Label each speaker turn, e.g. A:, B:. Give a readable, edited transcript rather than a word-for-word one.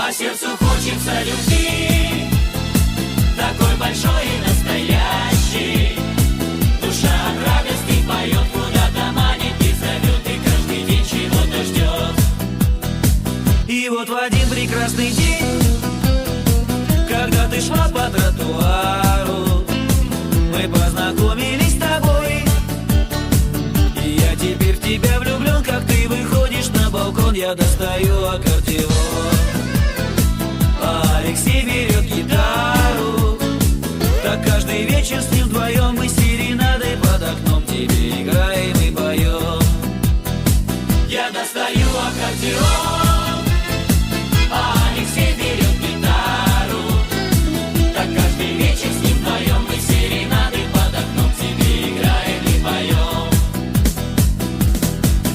A: А сердцу хочется любви, такой большой и настоящий. Душа от радости поет, куда-то манит и зовет, и каждый день чего-то ждет. И вот в один прекрасный день, когда ты шла по тротуару, мы познакомились с тобой. И я теперь в тебя влюблен, как ты выходишь на балкон. Я достаю аккордеон, а Алексей берет гитару. Так каждый вечер с ним вдвоем мы серенадой под окном тебе играем и поем. Я достаю аккордеон,